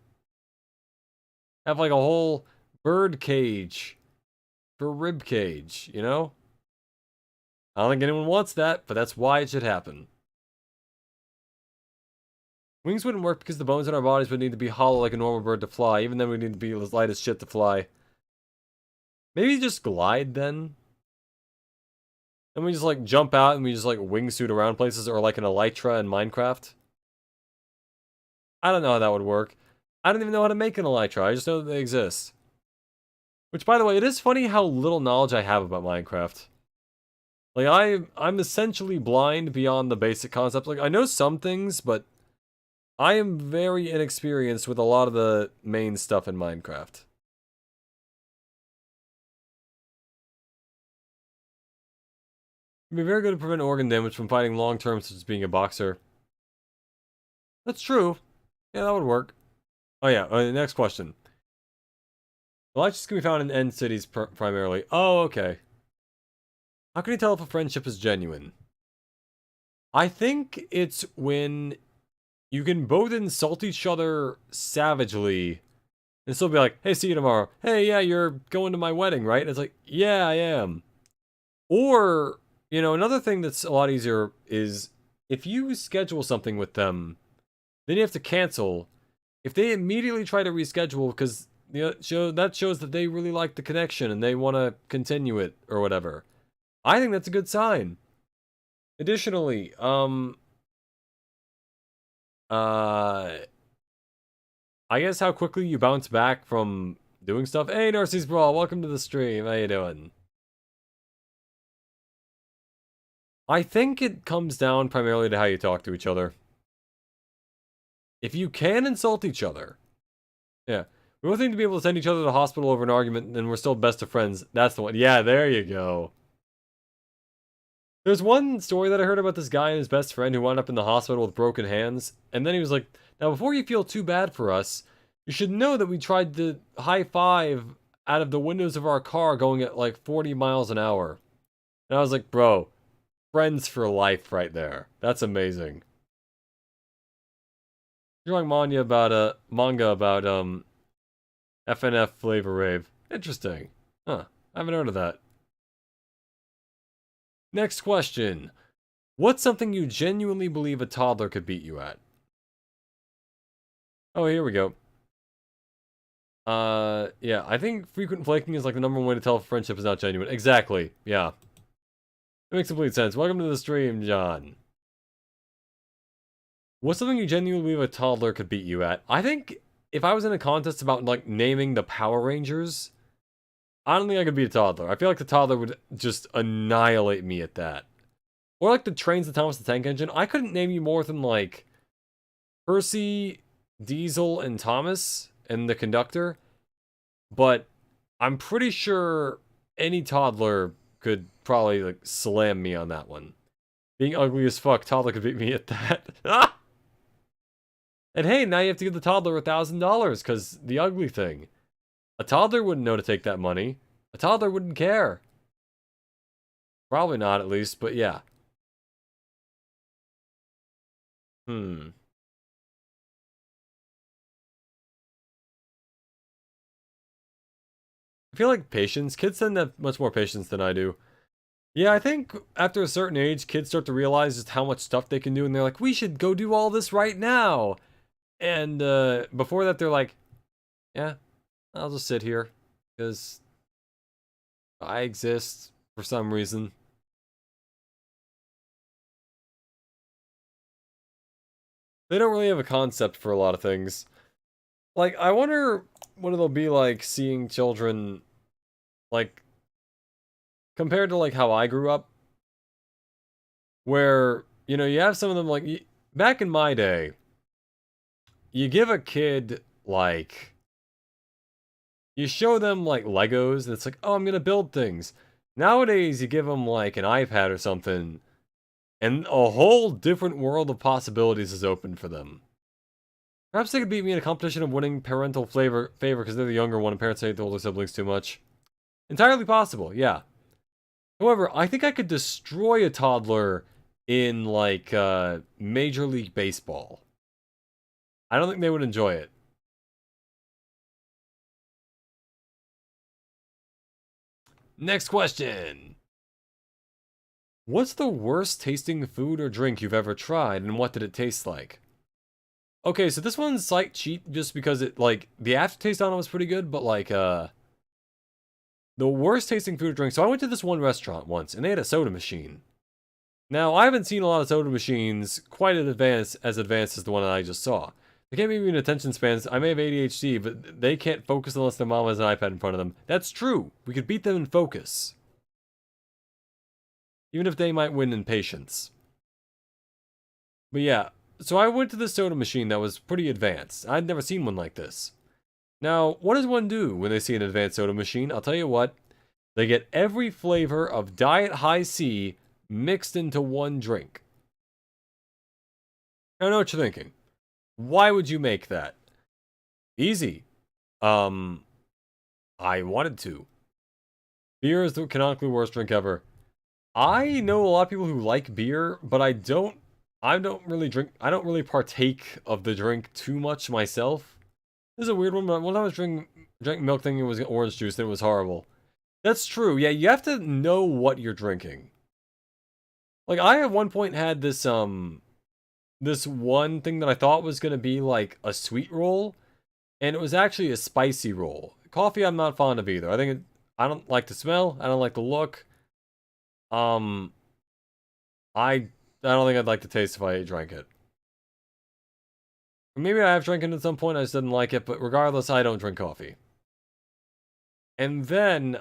Have like a whole bird cage for rib cage, you know? I don't think anyone wants that, but that's why it should happen. Wings wouldn't work because the bones in our bodies would need to be hollow like a normal bird to fly. Even then, we need to be as light as shit to fly. Maybe just glide then? And we just like jump out and we just like wingsuit around places, or like an elytra in Minecraft. I don't know how that would work. I don't even know how to make an elytra. I just know that they exist. Which, by the way, it is funny how little knowledge I have about Minecraft. Like, I'm essentially blind beyond the basic concepts. Like, I know some things, but I am very inexperienced with a lot of the main stuff in Minecraft. It'd be very good to prevent organ damage from fighting long term, such as being a boxer. That's true. Yeah, that would work. Oh yeah, next question. Elections can be found in end cities primarily. Oh, okay. How can you tell if a friendship is genuine? I think it's when you can both insult each other savagely and still be like, hey, see you tomorrow. Hey, yeah, you're going to my wedding, right? And it's like, yeah, I am. Or, you know, another thing that's a lot easier is if you schedule something with them, then you have to cancel. If they immediately try to reschedule because that shows that they really like the connection and they want to continue it or whatever. I think that's a good sign. Additionally, I guess how quickly you bounce back from doing stuff. Hey, Narcissus Brawl, welcome to the stream. How you doing? I think it comes down primarily to how you talk to each other. If you can insult each other, yeah. We both need to be able to send each other to the hospital over an argument, and we're still best of friends. That's the one. Yeah, there you go. There's one story that I heard about this guy and his best friend who wound up in the hospital with broken hands, and then he was like, now before you feel too bad for us, you should know that we tried to high five out of the windows of our car going at like 40 miles an hour. And I was like, bro, friends for life right there. That's amazing. You're like manga about FNF Flavor Rave. Interesting. Huh. I haven't heard of that. Next question. What's something you genuinely believe a toddler could beat you at? Oh, here we go. Yeah, I think frequent flaking is like the number one way to tell if friendship is not genuine. Exactly, yeah. It makes complete sense. Welcome to the stream, John. What's something you genuinely believe a toddler could beat you at? I think if I was in a contest about, like, naming the Power Rangers, I don't think I could beat a toddler. I feel like the toddler would just annihilate me at that. Or like the Trains, the Thomas the Tank Engine. I couldn't name you more than, like, Percy, Diesel, and Thomas, and the conductor. But I'm pretty sure any toddler could probably, like, slam me on that one. Being ugly as fuck, toddler could beat me at that. And hey, now you have to give the toddler $1,000 because the ugly thing. A toddler wouldn't know to take that money. A toddler wouldn't care. Probably not, at least, but yeah. I feel like patience. Kids tend to have much more patience than I do. Yeah, I think after a certain age, kids start to realize just how much stuff they can do, and they're like, we should go do all this right now. And before that, they're like, yeah, I'll just sit here because I exist for some reason. They don't really have a concept for a lot of things. Like, I wonder what it'll be like seeing children, like, compared to, like, how I grew up, where, you know, you have some of them, like, back in my day, you give a kid, like, you show them, like, Legos, and it's like, oh, I'm gonna build things. Nowadays, you give them, like, an iPad or something, and a whole different world of possibilities is open for them. Perhaps they could beat me in a competition of winning parental favor because they're the younger one and parents hate the older siblings too much. Entirely possible, yeah. However, I think I could destroy a toddler in, like, Major League Baseball. I don't think they would enjoy it. Next question. What's the worst tasting food or drink you've ever tried, and what did it taste like? Okay, so this one's slight cheat just because it, like, the aftertaste on it was pretty good, but, like, the worst tasting food or drink. So I went to this one restaurant once, and they had a soda machine. Now, I haven't seen a lot of soda machines quite as advanced as the one that I just saw. They can't be in attention spans. I may have ADHD, but they can't focus unless their mom has an iPad in front of them. That's true. We could beat them in focus. Even if they might win in patience. But yeah, so I went to the soda machine that was pretty advanced. I'd never seen one like this. Now, what does one do when they see an advanced soda machine? I'll tell you what. They get every flavor of Diet High C mixed into one drink. I know what you're thinking. Why would you make that? Easy. I wanted to. Beer is the canonically worst drink ever. I know a lot of people who like beer, but I don't really drink, I don't really partake of the drink too much myself. This is a weird one, but when I was drinking milk thinking it was orange juice, and it was horrible. That's true. Yeah, you have to know what you're drinking. Like, I at one point had this this one thing that I thought was gonna be like a sweet roll, and it was actually a spicy roll. Coffee I'm not fond of either. I don't like the smell, I don't like the look. Um I don't think I'd like the taste if I drank it. Maybe I have drank it at some point, I just didn't like it, but regardless, I don't drink coffee. And then,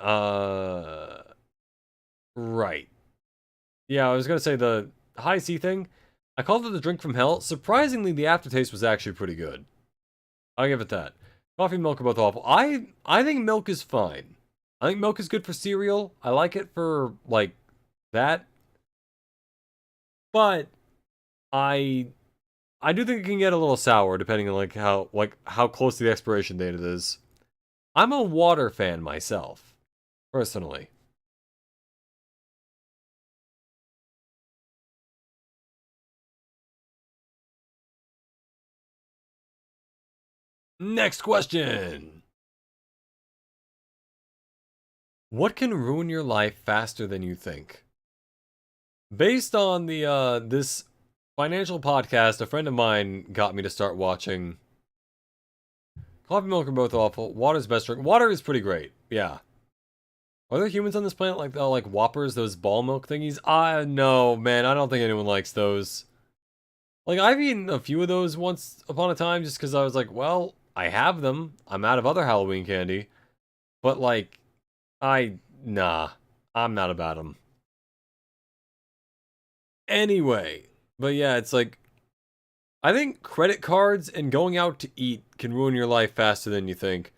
right. Yeah, I was gonna say the high C thing. I called it the drink from hell. Surprisingly, the aftertaste was actually pretty good. I'll give it that. Coffee and milk are both awful. I think milk is fine. I think milk is good for cereal. I like it for, like, that. But I do think it can get a little sour depending on, like, how close to the expiration date it is. I'm a water fan myself, personally. Next question. What can ruin your life faster than you think? Based on the this financial podcast, a friend of mine got me to start watching. Coffee, milk are both awful. Water's best drink. Water is pretty great. Yeah. Are there humans on this planet like Whoppers, those ball milk thingies? I no, man. I don't think anyone likes those. Like I've eaten a few of those once upon a time just because I was like, well, I have them. I'm out of other Halloween candy, but like, nah, I'm not about them. Anyway, but yeah, it's like I think credit cards and going out to eat can ruin your life faster than you think.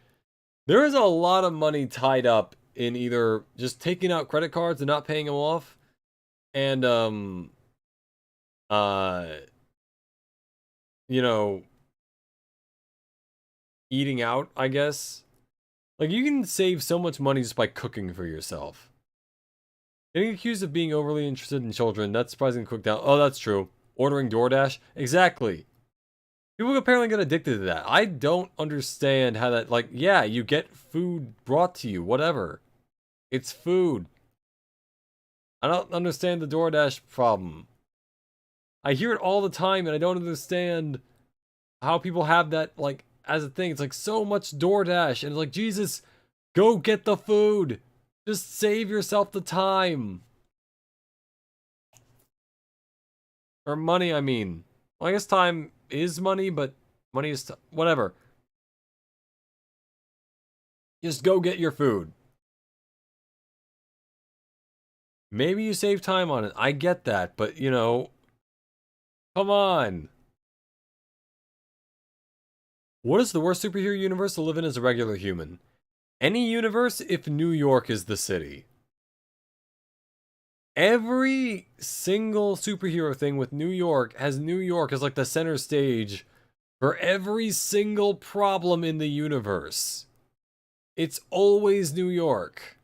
There is a lot of money tied up in either just taking out credit cards and not paying them off, and uh, you know, eating out, I guess. Like you can save so much money just by cooking for yourself. Getting accused of being overly interested in children, that's surprising quick down. Oh, that's true. Ordering DoorDash? Exactly. People apparently get addicted to that. I don't understand how that, like, yeah, you get food brought to you, whatever. It's food. I don't understand the DoorDash problem. I hear it all the time and I don't understand how people have that, like, as a thing. It's like so much DoorDash and it's like, Jesus, go get the food. Just save yourself the time. Or money, I mean. Well, I guess time is money, but money is whatever. Just go get your food. Maybe you save time on it. I get that, but you know, come on. What is the worst superhero universe to live in as a regular human? Any universe if New York is the city. Every single superhero thing with New York has New York as like the center stage for every single problem in the universe. It's always New York.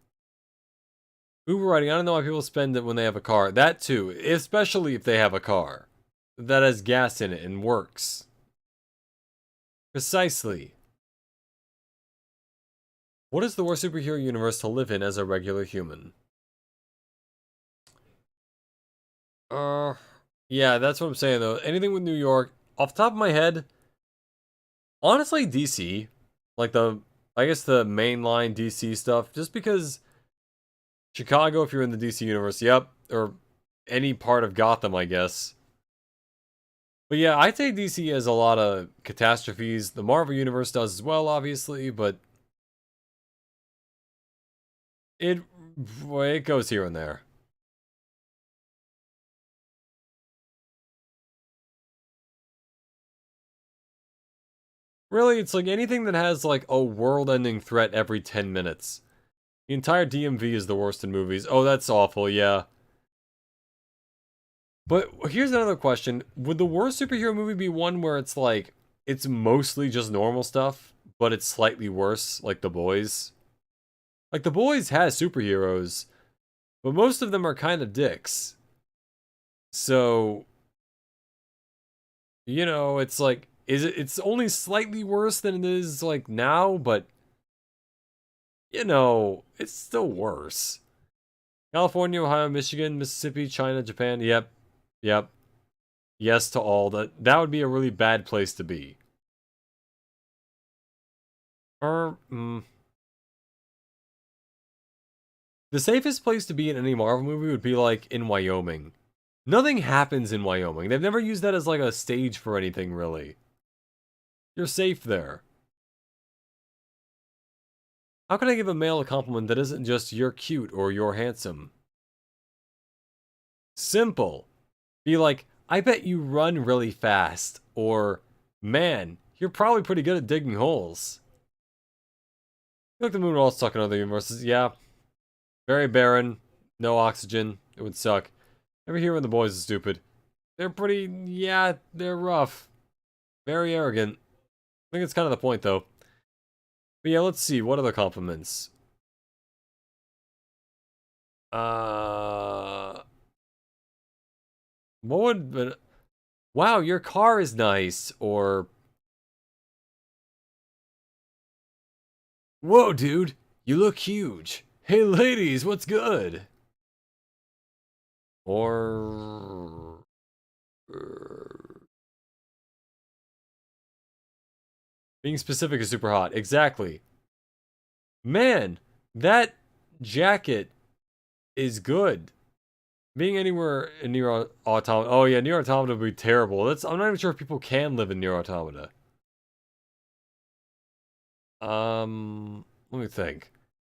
Uber riding, I don't know why people spend it when they have a car. That too, especially if they have a car that has gas in it and works. Precisely. What is the worst superhero universe to live in as a regular human? Yeah, that's what I'm saying though. Anything with New York, off the top of my head, honestly, DC. Like I guess the mainline DC stuff, just because Chicago, if you're in the DC universe, yep, or any part of Gotham, I guess. But yeah, I take DC as a lot of catastrophes. The Marvel universe does as well, obviously, but it it goes here and there. Really, it's like anything that has like a world-ending threat every 10 minutes. The entire DMV is the worst in movies. Oh, that's awful, yeah. But here's another question. Would the worst superhero movie be one where it's like, it's mostly just normal stuff, but it's slightly worse, like The Boys? Like, The Boys has superheroes, but most of them are kind of dicks. So, you know, it's like, it's only slightly worse than it is, like, now, but, you know, it's still worse. California, Ohio, Michigan, Mississippi, China, Japan, yep, yep. Yes to all. That would be a really bad place to be. Or, the safest place to be in any Marvel movie would be like in Wyoming. Nothing happens in Wyoming. They've never used that as like a stage for anything really. You're safe there. How can I give a male a compliment that isn't just you're cute or you're handsome? Simple. Be like, I bet you run really fast. Or, man, you're probably pretty good at digging holes. Look, the moon will all suck in other universes. Yeah. Very barren. No oxygen. It would suck. Ever hear when the boys are stupid? They're pretty, yeah, they're rough. Very arrogant. I think it's kind of the point, though. But yeah, let's see. What other compliments? Uh... What would... Wow, your car is nice. Or... Whoa, dude. You look huge. Hey, ladies, what's good? Or... being specific is super hot. Exactly. Man, that jacket is good. Being anywhere near automata. Oh yeah, near automata would be terrible. I'm not even sure if people can live in near automata. Let me think.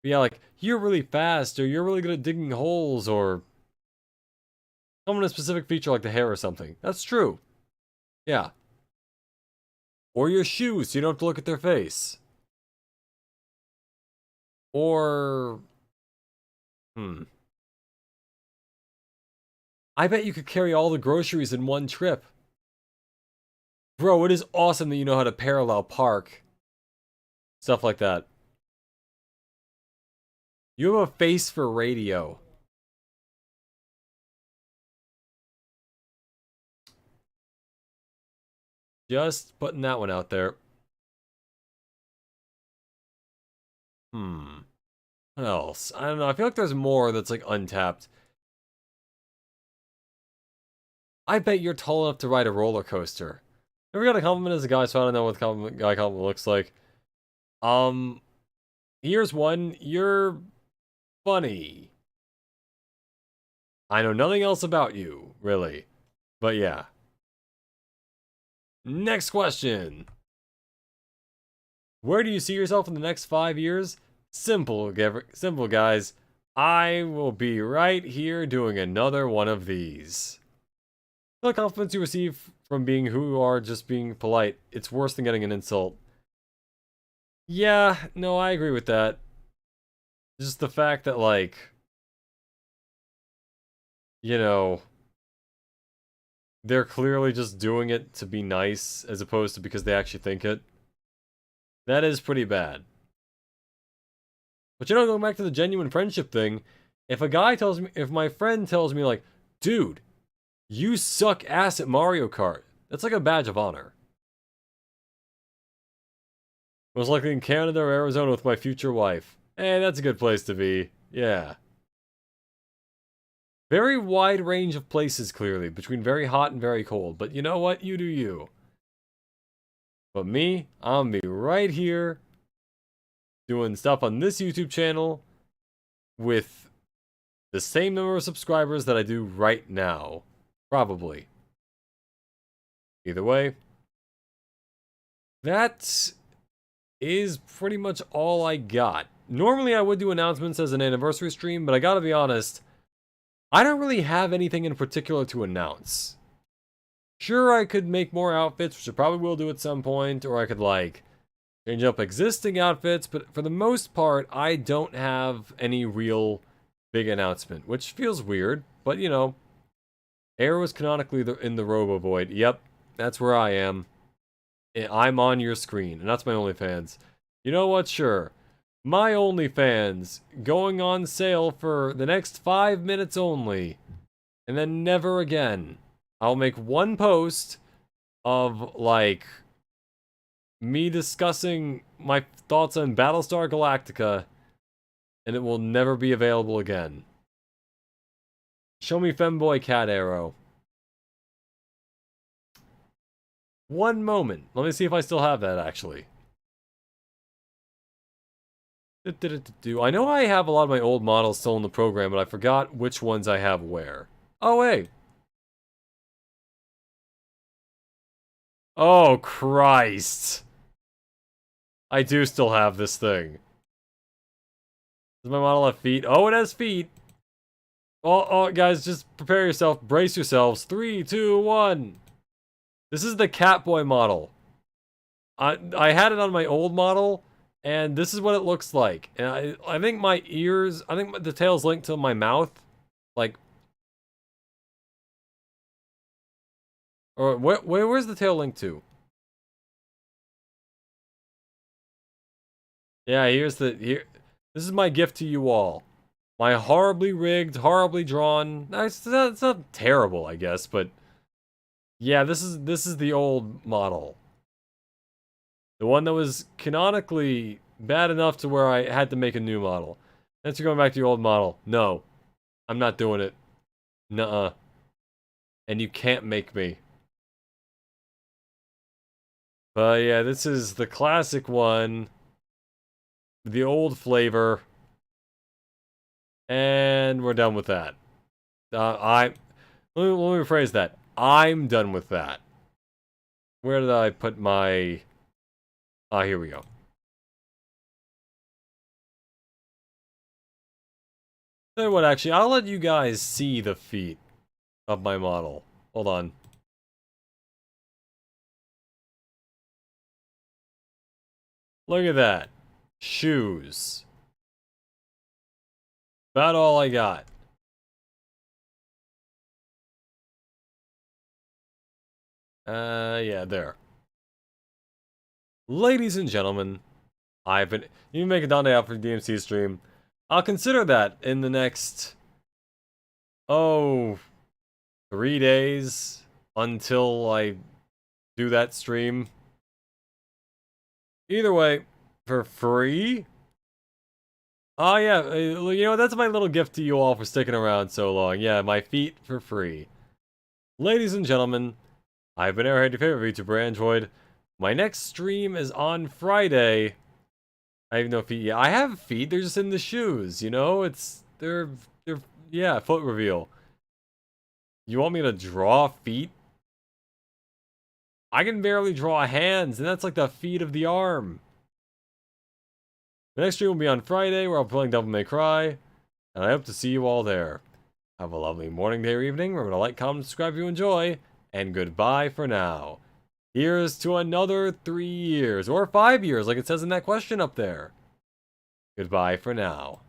Yeah, like, you're really fast, or you're really good at digging holes, or someone a specific feature like the hair or something. That's true. Yeah. Or your shoes, so you don't have to look at their face. Or... I bet you could carry all the groceries in one trip. Bro, it is awesome that you know how to parallel park. Stuff like that. You have a face for radio. Just putting that one out there. What else? I don't know. I feel like there's more that's like untapped. I bet you're tall enough to ride a roller coaster. Never got a compliment as a guy, so I don't know what the guy compliment looks like. Here's one. You're funny. I know nothing else about you, really. But yeah. Next question. Where do you see yourself in the next 5 years? Simple, guys. I will be right here doing another one of these. The compliments you receive from being who you are, just being polite, it's worse than getting an insult. Yeah, no, I agree with that. Just the fact that, like, you know, they're clearly just doing it to be nice as opposed to because they actually think it. That is pretty bad. But you know, going back to the genuine friendship thing, if my friend tells me, like, dude, you suck ass at Mario Kart, that's like a badge of honor. Most likely in Canada or Arizona with my future wife. Hey, that's a good place to be. Yeah. Very wide range of places, clearly, between very hot and very cold. But you know what? You do you. But me, I'm gonna be right here doing stuff on this YouTube channel with the same number of subscribers that I do right now. Probably. Either way. That is pretty much all I got. Normally I would do announcements as an anniversary stream, but I gotta be honest, I don't really have anything in particular to announce. Sure, I could make more outfits, which I probably will do at some point, or I could, like, change up existing outfits, but for the most part, I don't have any real big announcement, which feels weird, but, you know, Arrow is canonically in the Robo Void. Yep, that's where I am. I'm on your screen, and that's my OnlyFans. You know what? Sure. My OnlyFans going on sale for the next 5 minutes only, and then never again. I'll make one post of, like, me discussing my thoughts on Battlestar Galactica, and it will never be available again. Show me Femboy Cat Arrow. One moment. Let me see if I still have that, actually. I know I have a lot of my old models still in the program, but I forgot which ones I have where. Oh, hey. Oh, Christ. I do still have this thing. Does my model have feet? Oh, it has feet. Oh, guys, just prepare yourself. Brace yourselves. 3, 2, 1. This is the Catboy model. I had it on my old model, and this is what it looks like. And I think my ears, I think the tail's linked to my mouth. Like, or where's the tail linked to? Yeah, here. This is my gift to you all. My horribly rigged, horribly drawn. It's not terrible, I guess, but yeah, this is the old model. The one that was canonically bad enough to where I had to make a new model. Thanks for going back to your old model. No, I'm not doing it. Nuh-uh. And you can't make me. But yeah, this is the classic one. The old flavor. And we're done with that. Let me rephrase that. I'm done with that. Where did I put my... Ah, here we go. Tell you what, actually, I'll let you guys see the feet of my model. Hold on. Look at that. Shoes. About all I got. Yeah, there. Ladies and gentlemen, I've been... You can make a Dante out for DMC stream. I'll consider that in the next... Oh... 3 days until I do that stream. Either way, for free? Oh yeah, you know, that's my little gift to you all for sticking around so long. Yeah, my feet for free. Ladies and gentlemen, I've been Airhead, your favorite VTuber Android. My next stream is on Friday. I have no feet. Yeah, I have feet. They're just in the shoes. You know, they're yeah, foot reveal. You want me to draw feet? I can barely draw hands, and that's like the feet of the arm. The next stream will be on Friday, where I'll be playing Devil May Cry, and I hope to see you all there. Have a lovely morning, day, or evening. Remember to like, comment, subscribe if you enjoy, and goodbye for now. Here's to another 3 years, or 5 years, like it says in that question up there. Goodbye for now.